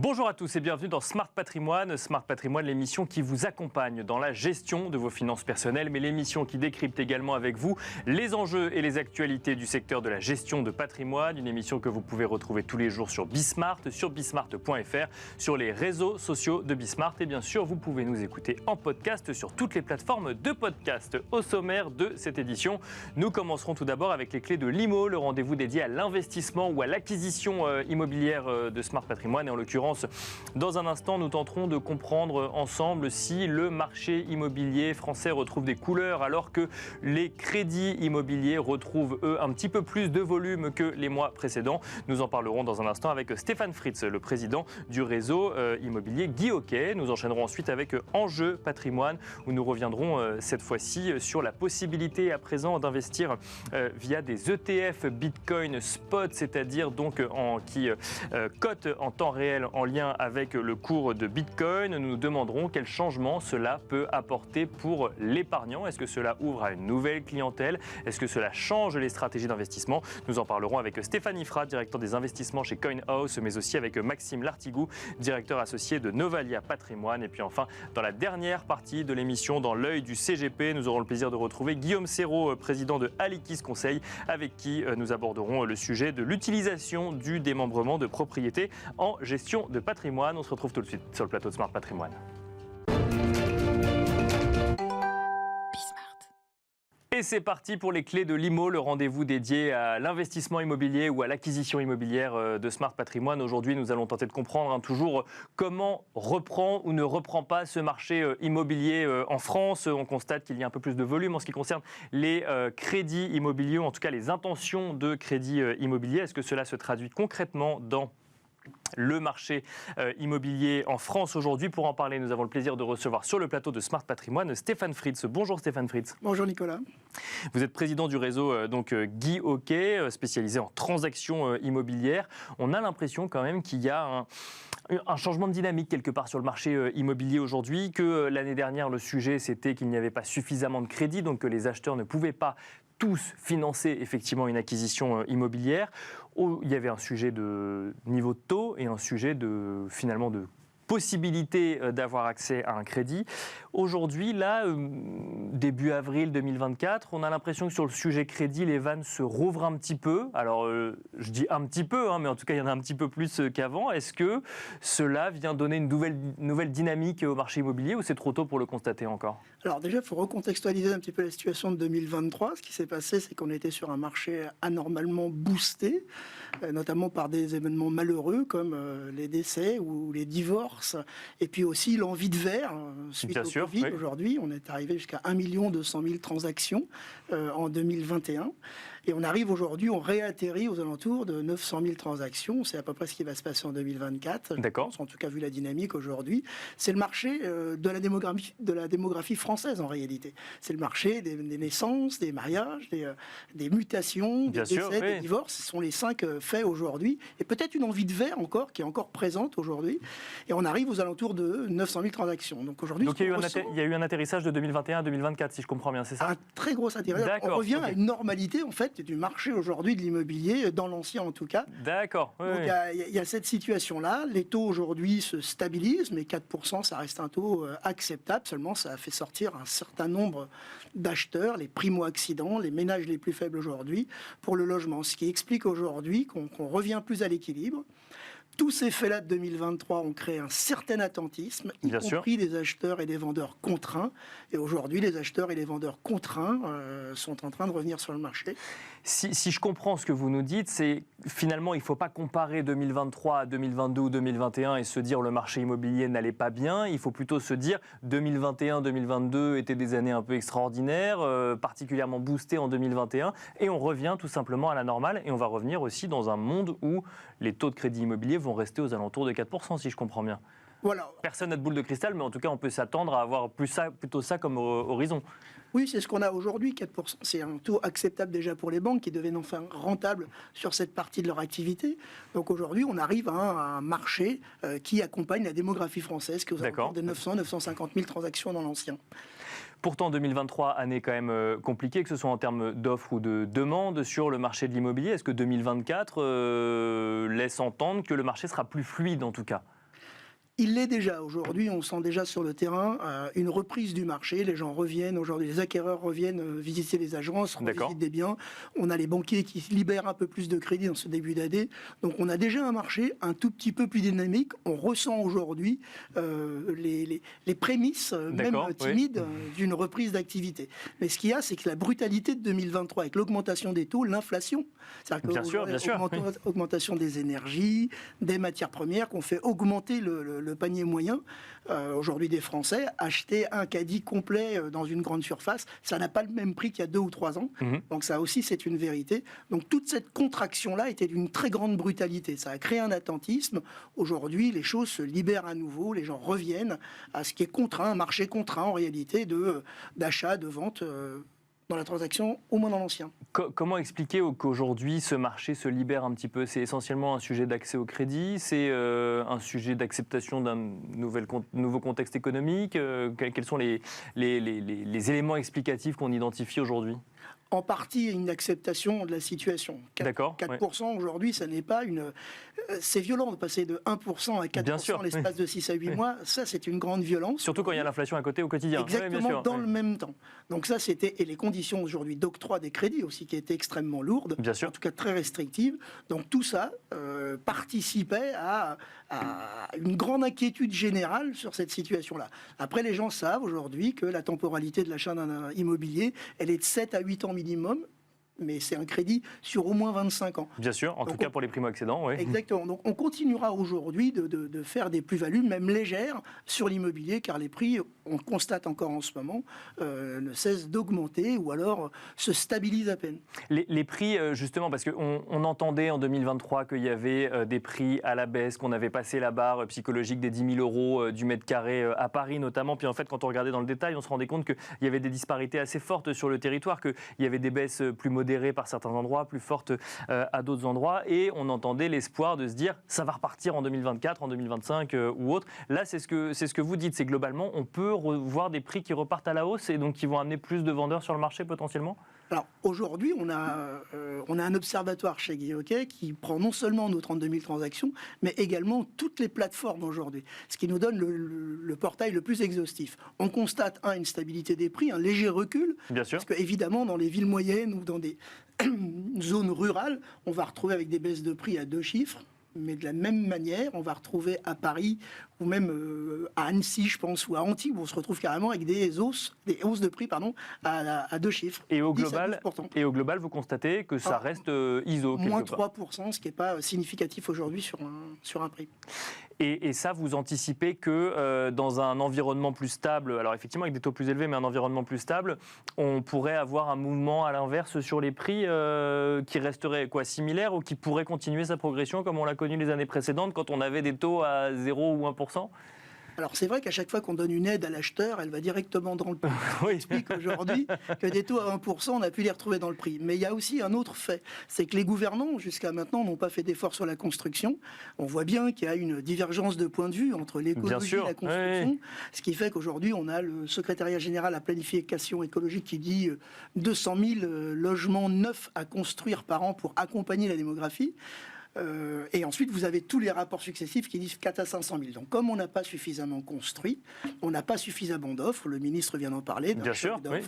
Bonjour à tous et bienvenue dans Smart Patrimoine. Smart Patrimoine, l'émission qui vous accompagne dans la gestion de vos finances personnelles, mais l'émission qui décrypte également avec vous les enjeux et les actualités du secteur de la gestion de patrimoine. Une émission que vous pouvez retrouver tous les jours sur Bismart, sur bismart.fr, sur les réseaux sociaux de Bismart. Et bien sûr, vous pouvez nous écouter en podcast sur toutes les plateformes de podcast. Au sommaire de cette édition, nous commencerons tout d'abord avec les clés de l'IMO, le rendez-vous dédié à l'investissement ou à l'acquisition immobilière de Smart Patrimoine. Et en l'occurrence, dans un instant, nous tenterons de comprendre ensemble si le marché immobilier français retrouve des couleurs alors que les crédits immobiliers retrouvent, eux, un petit peu plus de volume que les mois précédents. Nous en parlerons dans un instant avec Stéphane Fritz, le président du réseau immobilier Guy Hockey. Nous enchaînerons ensuite avec Enjeu Patrimoine où nous reviendrons cette fois-ci sur la possibilité à présent d'investir via des ETF Bitcoin Spot, c'est-à-dire donc qui cotent en temps réel en lien avec le cours de Bitcoin. Nous nous demanderons quel changement cela peut apporter pour l'épargnant. Est-ce que cela ouvre à une nouvelle clientèle? Est-ce que cela change les stratégies d'investissement? Nous en parlerons avec Stéphanie Frat, directeur des investissements chez CoinHouse, mais aussi avec Maxime Lartigou, directeur associé de Novalia Patrimoine. Et puis enfin, dans la dernière partie de l'émission, dans l'œil du CGP, nous aurons le plaisir de retrouver Guillaume Serrault, président de Alikis Conseil, avec qui nous aborderons le sujet de l'utilisation du démembrement de propriétés en gestion de patrimoine. On se retrouve tout de suite sur le plateau de Smart Patrimoine. Et c'est parti pour les clés de l'IMO, le rendez-vous dédié à l'investissement immobilier ou à l'acquisition immobilière de Smart Patrimoine. Aujourd'hui, nous allons tenter de comprendre toujours comment reprend ou ne reprend pas ce marché immobilier en France. On constate qu'il y a un peu plus de volume en ce qui concerne les crédits immobiliers, ou en tout cas les intentions de crédit immobilier. Est-ce que cela se traduit concrètement dans le marché immobilier en France aujourd'hui? Pour en parler, nous avons le plaisir de recevoir sur le plateau de Smart Patrimoine Stéphane Fritz. Bonjour Stéphane Fritz. Bonjour Nicolas. Vous êtes président du réseau Guy Hockey, spécialisé en transactions immobilières. On a l'impression quand même qu'il y a un changement de dynamique quelque part sur le marché immobilier aujourd'hui, que l'année dernière le sujet c'était qu'il n'y avait pas suffisamment de crédit, donc que les acheteurs ne pouvaient pas tous financer effectivement une acquisition immobilière. Il y avait un sujet de niveau de taux et un sujet de finalement de possibilité d'avoir accès à un crédit. Aujourd'hui, là, début avril 2024, on a l'impression que sur le sujet crédit, les vannes se rouvrent un petit peu. Alors, je dis un petit peu, mais en tout cas, il y en a un petit peu plus qu'avant. Est-ce que cela vient donner une nouvelle dynamique au marché immobilier ou c'est trop tôt pour le constater encore? Alors déjà, il faut recontextualiser un petit peu la situation de 2023. Ce qui s'est passé, c'est qu'on était sur un marché anormalement boosté, notamment par des événements malheureux comme les décès ou les divorces, et puis aussi l'envie de verre suite au Covid. Oui. Aujourd'hui, on est arrivé jusqu'à 1 200 000 transactions en 2021. Et on arrive aujourd'hui, on réatterrit aux alentours de 900 000 transactions. C'est à peu près ce qui va se passer en 2024. D'accord. En tout cas, vu la dynamique aujourd'hui. C'est le marché de la démographie française, en réalité. C'est le marché des naissances, des mariages, des mutations, des décès, des divorces. Ce sont les 5 faits aujourd'hui. Et peut-être une envie de verre encore, qui est encore présente aujourd'hui. Et on arrive aux alentours de 900 000 transactions. Donc aujourd'hui, il y a eu un atterrissage de 2021 à 2024, si je comprends bien, c'est ça? Un très gros atterrissage. On revient à une normalité, en fait, du marché aujourd'hui de l'immobilier, dans l'ancien en tout cas. D'accord. Donc il y a cette situation-là. Les taux aujourd'hui se stabilisent, mais 4%, ça reste un taux acceptable. Seulement, ça a fait sortir un certain nombre d'acheteurs, les primo-accédants, les ménages les plus faibles aujourd'hui, pour le logement. Ce qui explique aujourd'hui qu'on revient plus à l'équilibre. Tous ces faits-là de 2023 ont créé un certain attentisme, y compris des acheteurs et des vendeurs contraints. Et aujourd'hui, les acheteurs et les vendeurs contraints sont en train de revenir sur le marché. Si je comprends ce que vous nous dites, c'est finalement il ne faut pas comparer 2023 à 2022 ou 2021 et se dire le marché immobilier n'allait pas bien. Il faut plutôt se dire 2021-2022 étaient des années un peu extraordinaires, particulièrement boostées en 2021. Et on revient tout simplement à la normale. Et on va revenir aussi dans un monde où les taux de crédit immobilier vont rester aux alentours de 4%, si je comprends bien. Voilà. Personne n'a de boule de cristal, mais en tout cas, on peut s'attendre à avoir plutôt ça comme horizon. Oui, c'est ce qu'on a aujourd'hui, 4%. C'est un taux acceptable déjà pour les banques qui deviennent enfin rentables sur cette partie de leur activité. Donc aujourd'hui, on arrive à un marché qui accompagne la démographie française, qui est aux alentours de 900-950 000 transactions dans l'ancien. Pourtant, 2023, année quand même compliquée, que ce soit en termes d'offres ou de demande sur le marché de l'immobilier. Est-ce que 2024 laisse entendre que le marché sera plus fluide en tout cas ? Il l'est déjà. Aujourd'hui, on sent déjà sur le terrain une reprise du marché. Les gens reviennent aujourd'hui, les acquéreurs reviennent visiter les agences, revisitent des biens. On a les banquiers qui libèrent un peu plus de crédit dans ce début d'année. Donc on a déjà un marché un tout petit peu plus dynamique. On ressent aujourd'hui les prémices, même timides, d'une reprise d'activité. Mais ce qu'il y a, c'est que la brutalité de 2023, avec l'augmentation des taux, l'inflation, c'est-à-dire que augmentation des énergies, des matières premières, qu'on fait augmenter le panier moyen. Aujourd'hui, des Français, acheter un caddie complet dans une grande surface, ça n'a pas le même prix qu'il y a 2 ou 3 ans. Donc ça aussi, c'est une vérité. Donc toute cette contraction-là était d'une très grande brutalité. Ça a créé un attentisme. Aujourd'hui, les choses se libèrent à nouveau. Les gens reviennent à ce qui est contraint, un marché contraint en réalité d'achat, de vente dans la transaction, au moins dans l'ancien. Comment expliquer qu'aujourd'hui ce marché se libère un petit peu? C'est essentiellement un sujet d'accès au crédit, c'est un sujet d'acceptation d'un nouveau contexte économique. Quels sont les éléments explicatifs qu'on identifie aujourd'hui? En partie une acceptation de la situation. 4% aujourd'hui, ça n'est pas une... C'est violent de passer de 1% à 4% en l'espace de 6 à 8 mois. Ça, c'est une grande violence. Surtout quand il y a l'inflation à côté au quotidien. Exactement, dans le même temps. Donc ça, c'était... Et les conditions aujourd'hui d'octroi des crédits aussi, qui étaient extrêmement lourdes. Bien sûr. En tout cas, très restrictives. Donc tout ça participait à une grande inquiétude générale sur cette situation-là. Après, les gens savent aujourd'hui que la temporalité de l'achat d'un immobilier, elle est de 7 à 8 ans minimum, mais c'est un crédit sur au moins 25 ans. Bien sûr, en tout cas pour les primo-accédants, oui. Exactement. Donc on continuera aujourd'hui de faire des plus-values, même légères, sur l'immobilier, car les prix, on constate encore en ce moment, ne cessent d'augmenter ou alors se stabilisent à peine. Les prix, justement, parce qu'on entendait en 2023 qu'il y avait des prix à la baisse, qu'on avait passé la barre psychologique des 10 000 euros du mètre carré à Paris notamment. Puis en fait, quand on regardait dans le détail, on se rendait compte qu'il y avait des disparités assez fortes sur le territoire, qu'il y avait des baisses plus modérées par certains endroits, plus fortes à d'autres endroits, et on entendait l'espoir de se dire ça va repartir en 2024, en 2025 ou autre. Là, c'est ce que vous dites, c'est globalement on peut voir des prix qui repartent à la hausse et donc qui vont amener plus de vendeurs sur le marché potentiellement. Alors aujourd'hui, on a un observatoire chez Guy Hockey qui prend non seulement nos 32 000 transactions, mais également toutes les plateformes aujourd'hui, ce qui nous donne le portail le plus exhaustif. On constate une stabilité des prix, un léger recul, bien sûr, parce que évidemment dans les villes moyennes ou dans des zones rurales, on va retrouver avec des baisses de prix à 2 chiffres. Mais de la même manière, on va retrouver à Paris ou même à Annecy, je pense, ou à Antibes, où on se retrouve carrément avec des hausses de prix à 2 chiffres. Et au global, vous constatez que ça reste ISO quelque moins part. 3%, ce qui n'est pas significatif aujourd'hui sur un prix. Et ça, vous anticipez que dans un environnement plus stable, alors effectivement avec des taux plus élevés, mais un environnement plus stable, on pourrait avoir un mouvement à l'inverse sur les prix qui resterait similaire ou qui pourrait continuer sa progression comme on l'a connu les années précédentes quand on avait des taux à 0 ou 1%? Alors c'est vrai qu'à chaque fois qu'on donne une aide à l'acheteur, elle va directement dans le prix. On explique aujourd'hui que des taux à 1%, on a pu les retrouver dans le prix. Mais il y a aussi un autre fait, c'est que les gouvernants, jusqu'à maintenant, n'ont pas fait d'efforts sur la construction. On voa bien qu'il y a une divergence de point de vue entre l'écologie et la construction, ce qui fait qu'aujourd'hui, on a le secrétariat général à planification écologique qui dit 200 000 logements neufs à construire par an pour accompagner la démographie. Et ensuite, vous avez tous les rapports successifs qui disent 4 à 500 000. Donc, comme on n'a pas suffisamment construit, on n'a pas suffisamment d'offres. Le ministre vient d'en parler. Bien sûr, oui.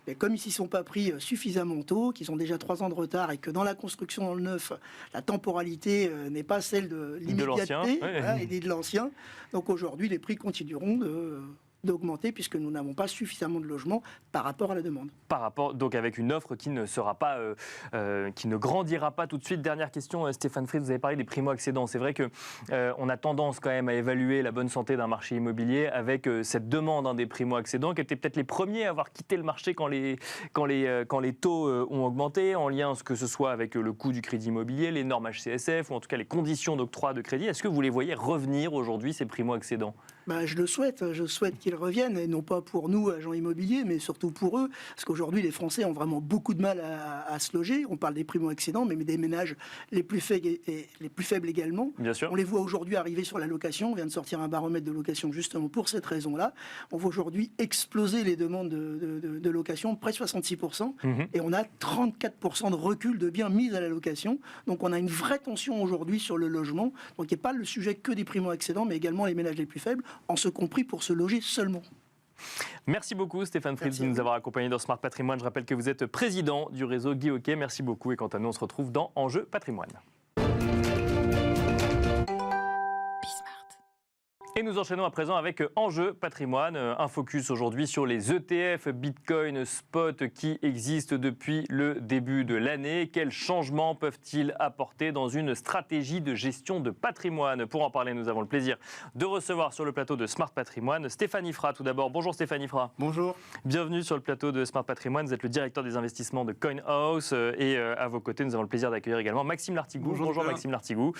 Mais comme ils ne s'y sont pas pris suffisamment tôt, qu'ils ont déjà 3 ans de retard et que dans la construction dans le neuf, la temporalité n'est pas celle de l'immédiateté et de l'ancien. Donc, aujourd'hui, les prix continueront d'augmenter puisque nous n'avons pas suffisamment de logements par rapport à la demande. Donc avec une offre qui ne sera pas, qui ne grandira pas tout de suite. Dernière question, Stéphane Fritz, vous avez parlé des primo-accédants. C'est vrai que on a tendance quand même à évaluer la bonne santé d'un marché immobilier avec cette demande des primo-accédants qui étaient peut-être les premiers à avoir quitté le marché quand les taux ont augmenté, en lien que ce soit avec le coût du crédit immobilier, les normes HCSF ou en tout cas les conditions d'octroi de crédit. Est-ce que vous les voyez revenir aujourd'hui, ces primo-accédants ? Je le souhaite. Je souhaite qu'ils reviennent, et non pas pour nous, agents immobiliers, mais surtout pour eux. Parce qu'aujourd'hui, les Français ont vraiment beaucoup de mal à se loger. On parle des primo-accédants, mais des ménages les plus faibles également. Bien sûr. On les voit aujourd'hui arriver sur la location. On vient de sortir un baromètre de location justement pour cette raison-là. On voit aujourd'hui exploser les demandes de location, près de 66%. Et on a 34% de recul de biens mis à la location. Donc on a une vraie tension aujourd'hui sur le logement. Donc il n'y a pas le sujet que des primo-accédants, mais également les ménages les plus faibles, en ce compris pour se loger seulement. Merci beaucoup Stéphane Fritz de nous avoir accompagnés dans Smart Patrimoine. Je rappelle que vous êtes président du réseau Guy Hockey. Merci beaucoup et quant à nous, on se retrouve dans Enjeu Patrimoine. Et nous enchaînons à présent avec Enjeu Patrimoine, un focus aujourd'hui sur les ETF Bitcoin Spot qui existent depuis le début de l'année. Quels changements peuvent-ils apporter dans une stratégie de gestion de patrimoine? Pour en parler, nous avons le plaisir de recevoir sur le plateau de Smart Patrimoine Stéphanie Fra. Tout d'abord, bonjour Stéphanie Fra. Bonjour. Bienvenue sur le plateau de Smart Patrimoine. Vous êtes le directeur des investissements de CoinHouse et à vos côtés, nous avons le plaisir d'accueillir également Maxime Lartigou. Bonjour Maxime Lartigou.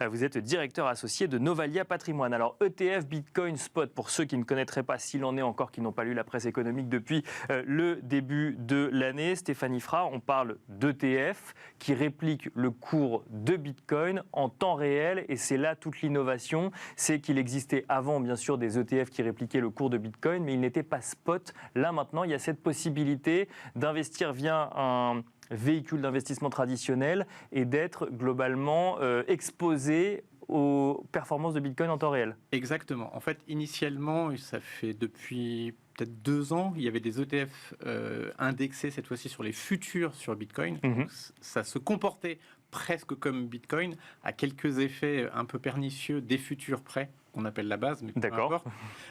Vous êtes directeur associé de Novalia Patrimoine. Alors ETF Bitcoin Spot, pour ceux qui ne connaîtraient pas, s'il en est encore qui n'ont pas lu la presse économique depuis le début de l'année, Stéphanie Fra, on parle d'ETF qui réplique le cours de Bitcoin en temps réel et c'est là toute l'innovation, c'est qu'il existait avant bien sûr des ETF qui répliquaient le cours de Bitcoin, mais ils n'étaient pas spot. Là maintenant, il y a cette possibilité d'investir via un véhicule d'investissement traditionnel et d'être globalement exposé aux performances de Bitcoin en temps réel. Exactement. En fait, initialement, ça fait depuis peut-être 2 ans, il y avait des ETF indexés cette fois-ci sur les futurs sur Bitcoin. Donc, ça se comportait presque comme Bitcoin, à quelques effets un peu pernicieux des futurs prêts, qu'on appelle la base, mais peu importe.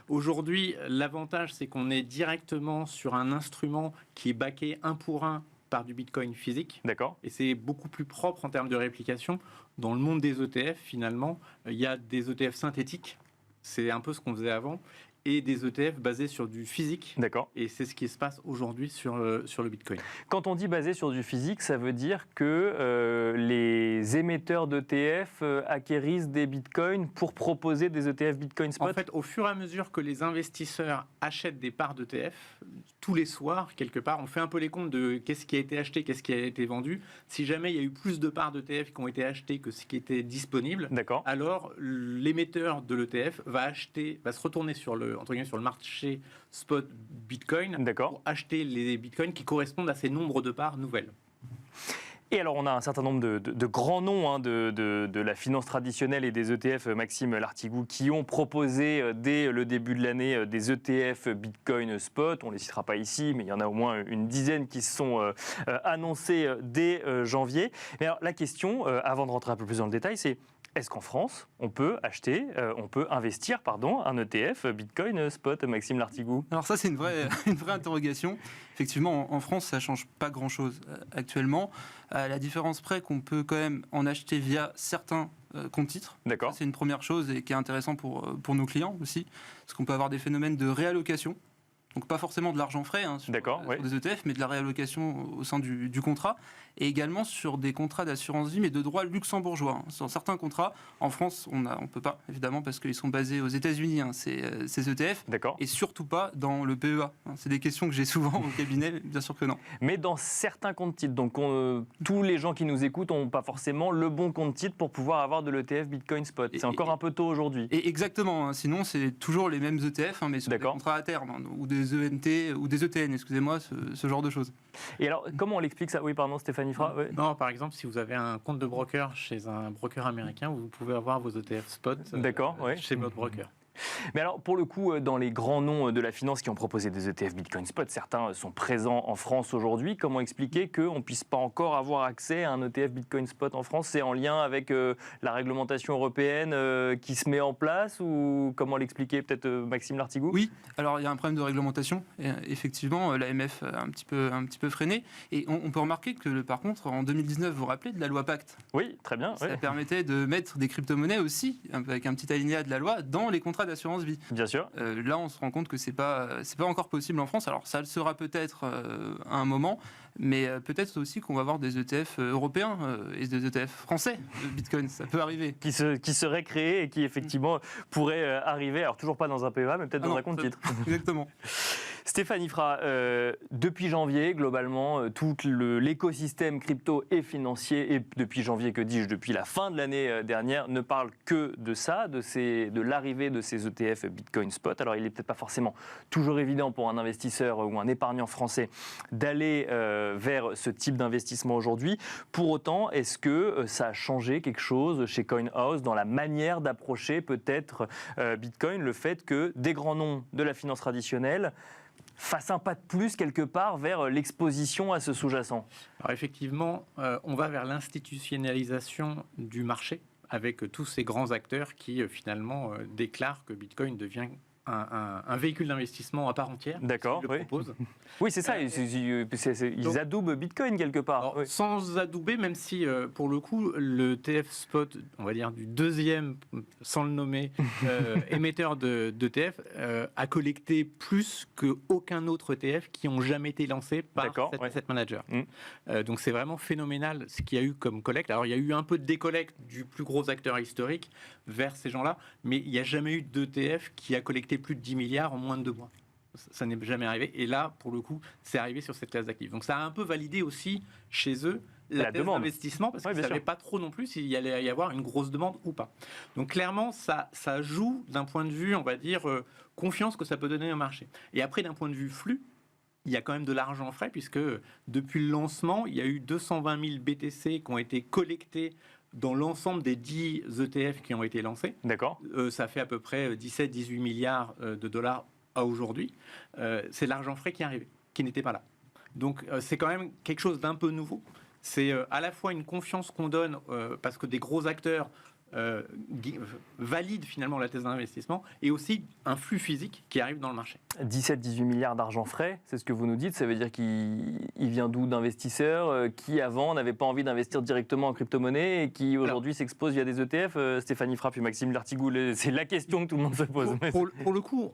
Aujourd'hui, l'avantage, c'est qu'on est directement sur un instrument qui est backé 1 pour 1 par du Bitcoin physique. D'accord. Et c'est beaucoup plus propre en termes de réplication. Dans le monde des ETF, finalement, il y a des ETF synthétiques. C'est un peu ce qu'on faisait avant. Et des ETF basés sur du physique. D'accord. Et c'est ce qui se passe aujourd'hui sur le Bitcoin. Quand on dit basé sur du physique, ça veut dire que les émetteurs d'ETF acquérissent des Bitcoins pour proposer des ETF Bitcoin Spot. En fait, au fur et à mesure que les investisseurs achètent des parts d'ETF, tous les soirs, quelque part, on fait un peu les comptes de qu'est-ce qui a été acheté, qu'est-ce qui a été vendu. Si jamais il y a eu plus de parts d'ETF qui ont été achetées que ce qui était disponible, alors l'émetteur de l'ETF va se retourner sur le marché spot Bitcoin pour acheter les Bitcoins qui correspondent à ces nombres de parts nouvelles. Et alors, on a un certain nombre de grands noms de la finance traditionnelle et des ETF, Maxime Lartigou, qui ont proposé dès le début de l'année des ETF Bitcoin Spot. On ne les citera pas ici, mais il y en a au moins une dizaine qui se sont annoncés dès janvier. Mais alors, la question, avant de rentrer un peu plus dans le détail, c'est est-ce qu'en France, on peut investir un ETF Bitcoin Spot, Maxime Lartigou? Alors ça, c'est une vraie interrogation. Effectivement, en France, ça ne change pas grand-chose actuellement. À la différence près qu'on peut quand même en acheter via certains comptes titres. D'accord. Ça, c'est une première chose et qui est intéressant pour nos clients aussi, parce qu'on peut avoir des phénomènes de réallocation. Donc pas forcément de l'argent frais sur des ETF, mais de la réallocation au sein du contrat. Et également sur des contrats d'assurance vie, mais de droit luxembourgeois. Sur certains contrats, en France, on ne peut pas, évidemment, parce qu'ils sont basés aux États-Unis, ces ETF. D'accord. Et surtout pas dans le PEA. C'est des questions que j'ai souvent au cabinet, bien sûr que non. Mais dans certains comptes titres, donc tous les gens qui nous écoutent n'ont pas forcément le bon compte titre pour pouvoir avoir de l'ETF Bitcoin Spot. C'est encore un peu tôt aujourd'hui. Et exactement. Sinon, c'est toujours les mêmes ETF, mais sur des contrats à terme, ou des ENT, ou des ETN, excusez-moi, ce genre de choses. Et alors, comment on l'explique ça? Oui, pardon, Stéphanie Fra. Non, par exemple, si vous avez un compte de broker chez un broker américain, vous pouvez avoir vos ETF Spot chez votre broker. Mais alors, pour le coup, dans les grands noms de la finance qui ont proposé des ETF Bitcoin Spot, certains sont présents en France aujourd'hui. Comment expliquer qu'on ne puisse pas encore avoir accès à un ETF Bitcoin Spot en France? C'est en lien avec la réglementation européenne qui se met en place, ou comment l'expliquer, peut-être Maxime Lartigou? Oui, alors il y a un problème de réglementation. Et, effectivement, l'AMF a un petit peu freiné. Et on peut remarquer que, par contre, en 2019, vous vous rappelez de la loi Pacte? Oui, très bien. Ça permettait de mettre des crypto-monnaies aussi, avec un petit alinéa de la loi, dans les contrats contrat d'assurance vie. Bien sûr. Là, on se rend compte que c'est pas encore possible en France. Alors, ça le sera peut-être à un moment, mais peut-être aussi qu'on va avoir des ETF européens et des ETF français de Bitcoin. Ça peut arriver. Qui seraient créés et qui, effectivement, pourraient arriver, alors toujours pas dans un PEA, mais peut-être dans un compte titre. Exactement. Stéphane Ifra, depuis janvier, globalement, tout l'écosystème crypto et financier, et depuis janvier, que dis-je, depuis la fin de l'année dernière, ne parle que de ça, de l'arrivée de ces ETF Bitcoin Spot. Alors, il n'est peut-être pas forcément toujours évident pour un investisseur ou un épargnant français d'aller vers ce type d'investissement aujourd'hui. Pour autant, est-ce que ça a changé quelque chose chez CoinHouse dans la manière d'approcher peut-être Bitcoin, le fait que des grands noms de la finance traditionnelle fasse un pas de plus quelque part vers l'exposition à ce sous-jacent? Alors effectivement, on va vers l'institutionnalisation du marché avec tous ces grands acteurs qui finalement déclarent que Bitcoin devient un véhicule d'investissement à part entière. D'accord, oui. Oui, c'est ça, ils adoubent Bitcoin quelque part. Alors, sans adouber, même si pour le coup, le TF Spot, on va dire du deuxième, sans le nommer, émetteur d'ETF, a collecté plus qu'aucun autre ETF qui n'ont jamais été lancés par cet asset manager. Donc c'est vraiment phénoménal ce qu'il y a eu comme collecte. Alors il y a eu un peu de décollecte du plus gros acteur historique vers ces gens-là, mais il n'y a jamais eu d'ETF qui a collecté plus de 10 milliards en moins de 2 mois. Ça n'est jamais arrivé. Et là, pour le coup, c'est arrivé sur cette classe d'actifs. Donc ça a un peu validé aussi chez eux la thèse d'investissement, parce qu'ils ne savaient pas trop non plus s'il y allait y avoir une grosse demande ou pas. Donc clairement, ça joue d'un point de vue, on va dire, confiance que ça peut donner au marché. Et après, d'un point de vue flux, il y a quand même de l'argent frais, puisque depuis le lancement, il y a eu 220 000 BTC qui ont été collectés dans l'ensemble des 10 ETF qui ont été lancés. D'accord. Ça fait à peu près 17-18 milliards de dollars à aujourd'hui. C'est l'argent frais qui est arrivé, qui n'était pas là. Donc c'est quand même quelque chose d'un peu nouveau. C'est à la fois une confiance qu'on donne parce que des gros acteurs valide finalement la thèse d'investissement, et aussi un flux physique qui arrive dans le marché. 17-18 milliards d'argent frais, c'est ce que vous nous dites. Ça veut dire qu'il vient d'où? D'investisseurs qui avant n'avaient pas envie d'investir directement en crypto-monnaie et qui aujourd'hui s'exposent via des ETF. Stéphane Ifra puis Maxime Lartigoul, c'est la question que tout le monde se pose. Pour le coup,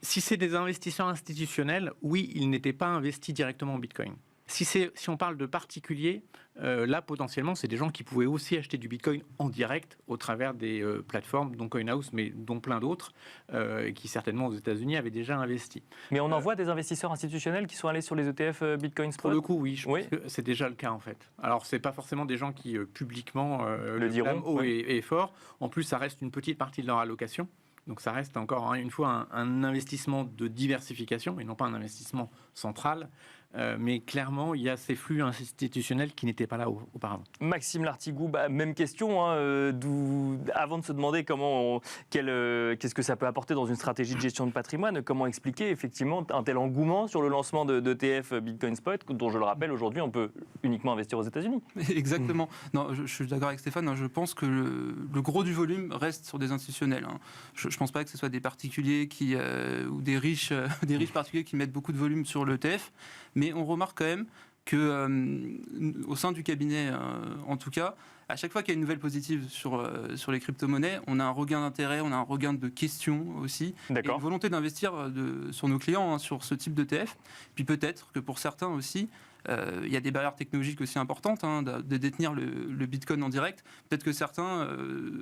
si c'est des investisseurs institutionnels, oui, ils n'étaient pas investis directement en Bitcoin. Si on parle de particuliers, là, potentiellement, c'est des gens qui pouvaient aussi acheter du Bitcoin en direct au travers des plateformes, dont CoinHouse, mais dont plein d'autres, qui certainement aux États-Unis avaient déjà investi. Mais on en voit des investisseurs institutionnels qui sont allés sur les ETF Bitcoin Spot? Pour le coup, oui, je pense que c'est déjà le cas, en fait. Alors, c'est pas forcément des gens qui, publiquement, le diront haut et fort. En plus, ça reste une petite partie de leur allocation. Donc ça reste encore une fois un investissement de diversification et non pas un investissement central. Mais clairement, il y a ces flux institutionnels qui n'étaient pas là auparavant. Maxime Lartigoul, même question. Avant de se demander qu'est-ce que ça peut apporter dans une stratégie de gestion de patrimoine, comment expliquer effectivement un tel engouement sur le lancement d'ETF Bitcoin Spot, dont je le rappelle, aujourd'hui, on peut uniquement investir aux États-Unis. Exactement. Non, je suis d'accord avec Stéphane. Je pense que le gros du volume reste sur des institutionnels. Je ne pense pas que ce soit des particuliers ou des riches particuliers qui mettent beaucoup de volume sur l'ETF. Mais on remarque quand même qu'au sein du cabinet, en tout cas, à chaque fois qu'il y a une nouvelle positive sur les crypto-monnaies, on a un regain d'intérêt, on a un regain de questions aussi, et une volonté d'investir sur nos clients, sur ce type d'ETF. Puis peut-être que pour certains aussi, il y a des barrières technologiques aussi importantes de détenir le Bitcoin en direct. Peut-être que certains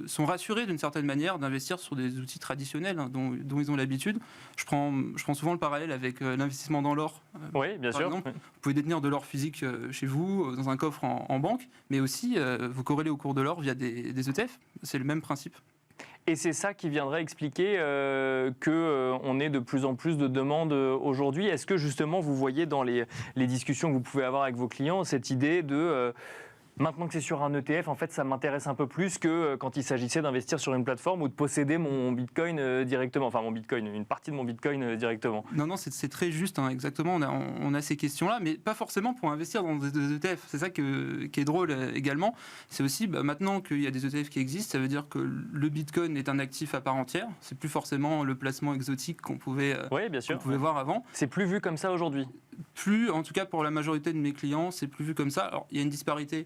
sont rassurés d'une certaine manière d'investir sur des outils traditionnels dont ils ont l'habitude. Je prends souvent le parallèle avec l'investissement dans l'or. Oui, bien sûr. Exemple, vous pouvez détenir de l'or physique chez vous, dans un coffre en banque, mais aussi vous corrélez au cours de l'or via des ETF. C'est le même principe. Et c'est ça qui viendrait expliquer qu'on ait de plus en plus de demandes aujourd'hui. Est-ce que justement vous voyez dans les discussions que vous pouvez avoir avec vos clients cette idée de... Maintenant que c'est sur un ETF, en fait, ça m'intéresse un peu plus que quand il s'agissait d'investir sur une plateforme ou de posséder mon Bitcoin directement. Enfin, mon Bitcoin, une partie de mon Bitcoin directement. Non, c'est très juste, exactement. On a ces questions-là, mais pas forcément pour investir dans des ETF. C'est ça qui est drôle également. C'est aussi, maintenant qu'il y a des ETF qui existent, ça veut dire que le Bitcoin est un actif à part entière. C'est plus forcément le placement exotique qu'on pouvait voir avant. C'est plus vu comme ça aujourd'hui? Plus, en tout cas pour la majorité de mes clients, c'est plus vu comme ça. Alors, il y a une disparité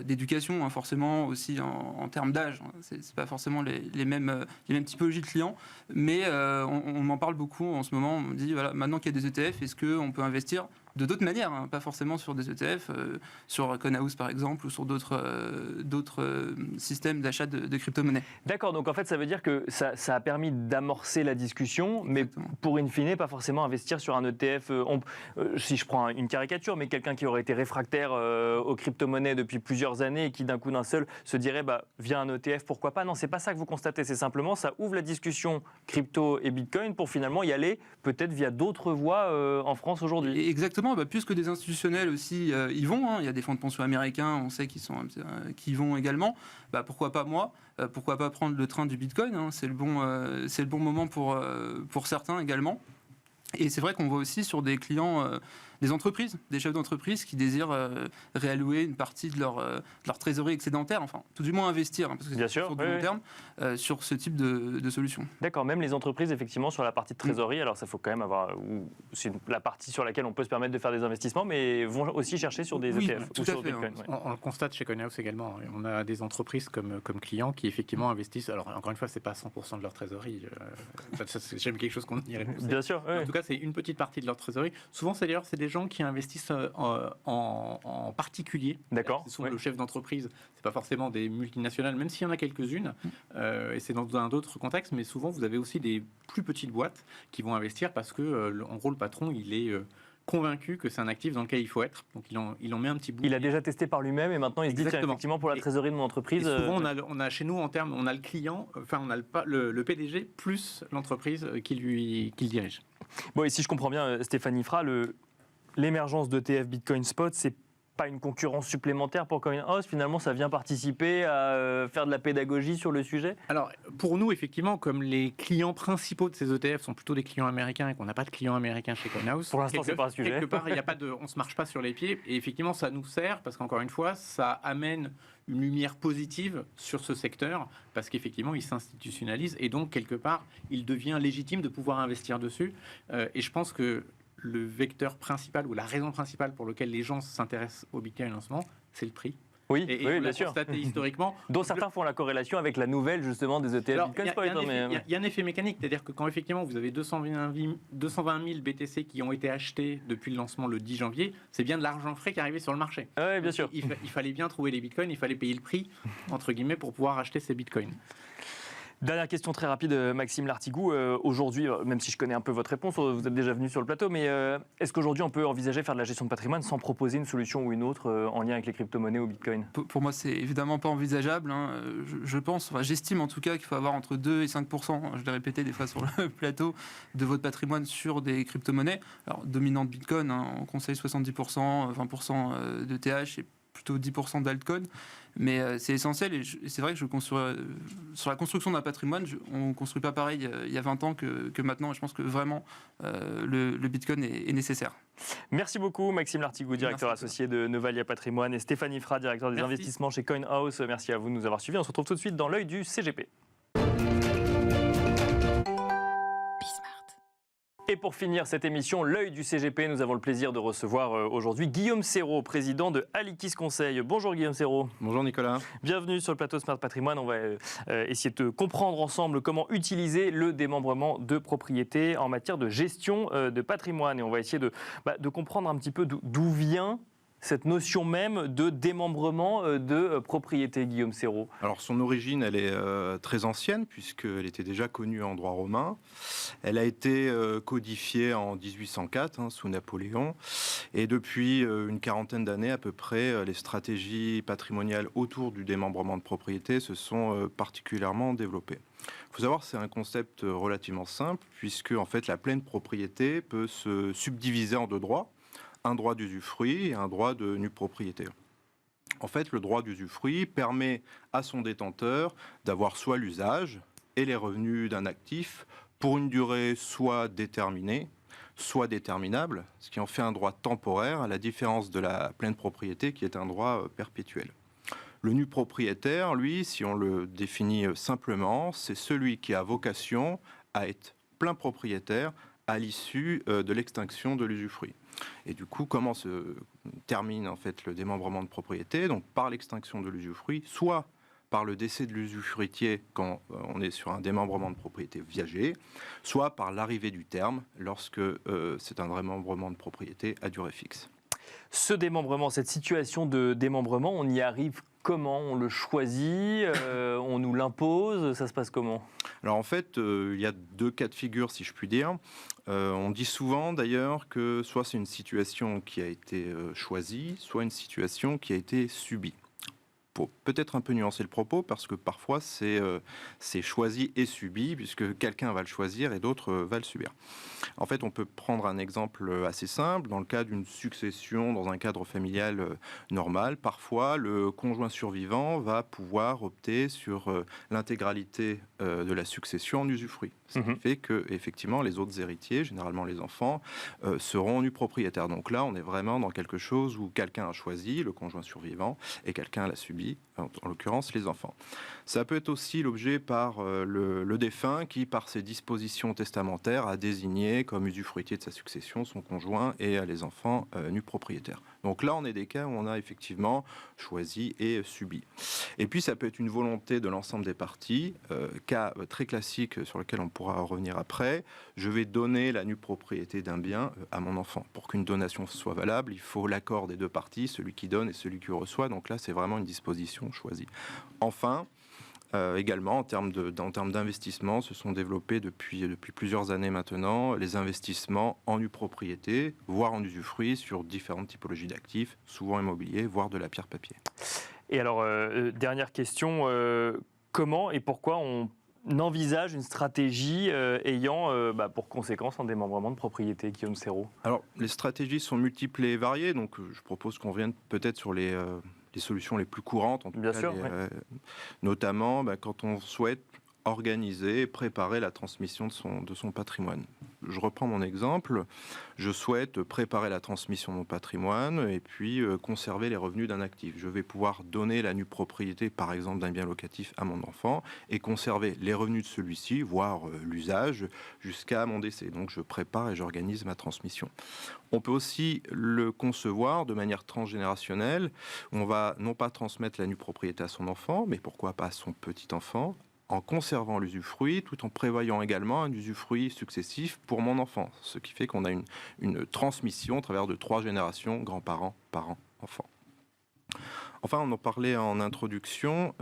d'éducation, forcément aussi en termes d'âge. C'est pas forcément les mêmes typologies de clients, mais on en parle beaucoup en ce moment. On dit, voilà, maintenant qu'il y a des ETF, est-ce qu'on peut investir de d'autres manières, pas forcément sur des ETF, sur Coinhouse par exemple, ou sur d'autres systèmes d'achat de crypto-monnaies. D'accord, donc en fait ça veut dire que ça a permis d'amorcer la discussion, mais pour in fine, pas forcément investir sur un ETF. Si je prends une caricature, mais quelqu'un qui aurait été réfractaire aux crypto-monnaies depuis plusieurs années et qui d'un coup d'un seul se dirait via un ETF, pourquoi pas? Non, c'est pas ça que vous constatez, c'est simplement ça ouvre la discussion crypto et Bitcoin pour finalement y aller peut-être via d'autres voies en France aujourd'hui. Exactement. Puisque des institutionnels aussi y vont, il y a des fonds de pension américains, on sait qu'ils y vont également, pourquoi pas moi, pourquoi pas prendre le train du Bitcoin, c'est le bon moment pour certains également. Et c'est vrai qu'on voit aussi sur des clients, des entreprises, des chefs d'entreprise qui désirent réallouer une partie de leur trésorerie excédentaire, enfin tout du moins investir, parce que c'est sur du long terme, sur ce type de solution. D'accord, même les entreprises effectivement sur la partie de trésorerie, alors ça faut quand même avoir, c'est la partie sur laquelle on peut se permettre de faire des investissements, mais vont aussi chercher sur des ETF ou sur Bitcoin. On le constate chez Coinhouse également, on a des entreprises comme clients qui effectivement investissent, alors encore une fois c'est pas 100% de leur trésorerie, c'est jamais quelque chose qu'on irait pousser. Bien sûr. En tout cas c'est une petite partie de leur trésorerie. Souvent c'est des gens qui investissent en particulier. D'accord. Ce sont le chef d'entreprise. C'est pas forcément des multinationales, même s'il y en a quelques-unes. Et c'est dans un autre contexte. Mais souvent, vous avez aussi des plus petites boîtes qui vont investir parce que, en gros, le patron, il est convaincu que c'est un actif dans lequel il faut être. Donc, il en met un petit bout. Il a déjà testé par lui-même et maintenant il se dit tiens, effectivement pour la trésorerie de mon entreprise. Et souvent, on a chez nous en termes, on a le client, enfin, on a le PDG plus l'entreprise qui le dirige. Bon, et si je comprends bien, Stéphanie Fra, l'émergence d'ETF Bitcoin Spot, c'est pas une concurrence supplémentaire pour Coinhouse? Finalement, ça vient participer à faire de la pédagogie sur le sujet? Alors, pour nous, effectivement, comme les clients principaux de ces ETF sont plutôt des clients américains et qu'on n'a pas de clients américains chez Coinhouse, pour l'instant, c'est pas un sujet. Quelque part, on se marche pas sur les pieds. Et effectivement, ça nous sert parce qu'encore une fois, ça amène une lumière positive sur ce secteur parce qu'effectivement, il s'institutionnalise et donc, quelque part, il devient légitime de pouvoir investir dessus. Et je pense que le vecteur principal ou la raison principale pour laquelle les gens s'intéressent au Bitcoin en ce moment, c'est le prix. Oui, et oui, on bien sûr. Constaté historiquement. Dont certains font la corrélation avec la nouvelle justement des ETF Bitcoin Spot. Il y a un effet mécanique, c'est-à-dire que quand effectivement vous avez 220 000 BTC qui ont été achetés depuis le lancement le 10 janvier, c'est bien de l'argent frais qui est arrivé sur le marché. Oui, bien sûr. Il fallait bien trouver les Bitcoins, il fallait payer le prix, entre guillemets, pour pouvoir acheter ces Bitcoins. Dernière question très rapide, Maxime Lartigout. Aujourd'hui, même si je connais un peu votre réponse, vous êtes déjà venu sur le plateau, mais est-ce qu'aujourd'hui on peut envisager faire de la gestion de patrimoine sans proposer une solution ou une autre en lien avec les crypto-monnaies ou Bitcoin? Pour moi, c'est évidemment pas envisageable. Je pense, j'estime en tout cas qu'il faut avoir entre 2 et 5%, je l'ai répété des fois sur le plateau, de votre patrimoine sur des crypto-monnaies. Alors, dominante Bitcoin, on conseille 70%, 20% de TH et plutôt 10% d'altcoin. Mais c'est essentiel et c'est vrai que sur la construction d'un patrimoine, on ne construit pas pareil il y a 20 ans que maintenant. Et je pense que vraiment le Bitcoin est nécessaire. Merci beaucoup Maxime Lartigout, directeur associé de Novalia Patrimoine, et Stéphanie Fra, directeur des investissements chez Coinhouse. Merci à vous de nous avoir suivis. On se retrouve tout de suite dans l'œil du CGP. Et pour finir cette émission, l'œil du CGP, nous avons le plaisir de recevoir aujourd'hui Guillaume Serrault, président de Alikis Conseil. Bonjour Guillaume Serrault. Bonjour Nicolas. Bienvenue sur le plateau Smart Patrimoine. On va essayer de comprendre ensemble comment utiliser le démembrement de propriété en matière de gestion de patrimoine. Et on va essayer de comprendre un petit peu d'où vient cette notion même de démembrement de propriété, Guillaume Serrault. Alors son origine, elle est très ancienne puisqu'elle était déjà connue en droit romain. Elle a été codifiée en 1804 sous Napoléon. Et depuis une quarantaine d'années à peu près, les stratégies patrimoniales autour du démembrement de propriété se sont particulièrement développées. Il faut savoir que c'est un concept relativement simple puisque en fait, la pleine propriété peut se subdiviser en deux droits. Un droit d'usufruit et un droit de nue propriété. En fait, le droit d'usufruit permet à son détenteur d'avoir soit l'usage et les revenus d'un actif pour une durée soit déterminée, soit déterminable, ce qui en fait un droit temporaire, à la différence de la pleine propriété qui est un droit perpétuel. Le nu propriétaire, lui, si on le définit simplement, c'est celui qui a vocation à être plein propriétaire à l'issue de l'extinction de l'usufruit. Et du coup, comment se termine en fait le démembrement de propriété, donc par l'extinction de l'usufruit, soit par le décès de l'usufruitier quand on est sur un démembrement de propriété viager, soit par l'arrivée du terme lorsque c'est un démembrement de propriété à durée fixe. Ce démembrement, cette situation de démembrement, on y arrive comment? On le choisit? On nous l'impose? Ça se passe comment? Alors en fait, il y a deux cas de figure, si je puis dire. On dit souvent d'ailleurs que soit c'est une situation qui a été choisie, soit une situation qui a été subie. Pour peut-être un peu nuancer le propos, parce que parfois c'est choisi et subi, puisque quelqu'un va le choisir et d'autres va le subir. En fait, on peut prendre un exemple assez simple. Dans le cas d'une succession dans un cadre familial normal, parfois le conjoint survivant va pouvoir opter sur l'intégralité de la succession en usufruit. Ce qui fait que, effectivement, les autres héritiers, généralement les enfants, seront nus propriétaires. Donc là, on est vraiment dans quelque chose où quelqu'un a choisi, le conjoint survivant, et quelqu'un l'a subi, en l'occurrence les enfants. Ça peut être aussi l'objet par le défunt qui, par ses dispositions testamentaires, a désigné comme usufruitier de sa succession son conjoint et les enfants nus propriétaires. Donc là, on est des cas où on a effectivement choisi et subi. Et puis, ça peut être une volonté de l'ensemble des parties, cas très classique sur lequel on pourra revenir après. Je vais donner la nue propriété d'un bien à mon enfant. Pour qu'une donation soit valable, il faut l'accord des deux parties, celui qui donne et celui qui reçoit. Donc là, c'est vraiment une disposition choisie. Enfin, également, en termes d'investissement, se sont développés depuis plusieurs années maintenant les investissements en nue propriété, voire en usufruit sur différentes typologies d'actifs, souvent immobiliers, voire de la pierre papier. Et alors, dernière question, comment et pourquoi on envisage une stratégie ayant pour conséquence un démembrement de propriété, Guillaume Serrault? Alors, les stratégies sont multiples et variées, donc je propose qu'on vienne peut-être sur les solutions les plus courantes, en tout Bien cas, sûr, notamment quand on souhaite organiser et préparer la transmission de son patrimoine. Je reprends mon exemple. Je souhaite préparer la transmission de mon patrimoine et puis conserver les revenus d'un actif. Je vais pouvoir donner la nue propriété, par exemple, d'un bien locatif à mon enfant et conserver les revenus de celui-ci, voire l'usage, jusqu'à mon décès. Donc je prépare et j'organise ma transmission. On peut aussi le concevoir de manière transgénérationnelle. On va non pas transmettre la nue propriété à son enfant, mais pourquoi pas à son petit-enfant, en conservant l'usufruit, tout en prévoyant également un usufruit successif pour mon enfant. Ce qui fait qu'on a une transmission au travers de 3 générations, grands-parents, parents, enfants. Enfin, on en parlait en introduction,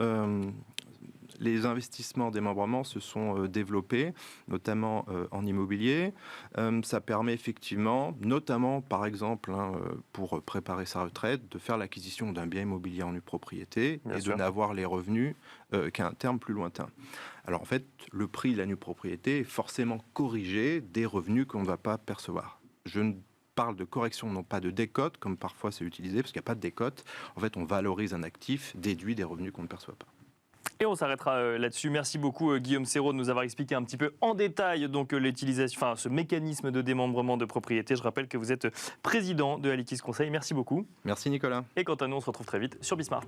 les investissements en démembrement se sont développés, notamment en immobilier. Ça permet effectivement, notamment par exemple, pour préparer sa retraite, de faire l'acquisition d'un bien immobilier en nue propriété et de n'avoir les revenus qu'à un terme plus lointain. Alors en fait, le prix de la nue propriété est forcément corrigé des revenus qu'on ne va pas percevoir. Je ne parle de correction, non pas de décote, comme parfois c'est utilisé, parce qu'il n'y a pas de décote. En fait, on valorise un actif déduit des revenus qu'on ne perçoit pas. Et on s'arrêtera là-dessus. Merci beaucoup Guillaume Serrault de nous avoir expliqué un petit peu en détail donc l'utilisation, ce mécanisme de démembrement de propriété. Je rappelle que vous êtes président de Alikis Conseil. Merci beaucoup. Merci Nicolas. Et quant à nous, on se retrouve très vite sur Bismart.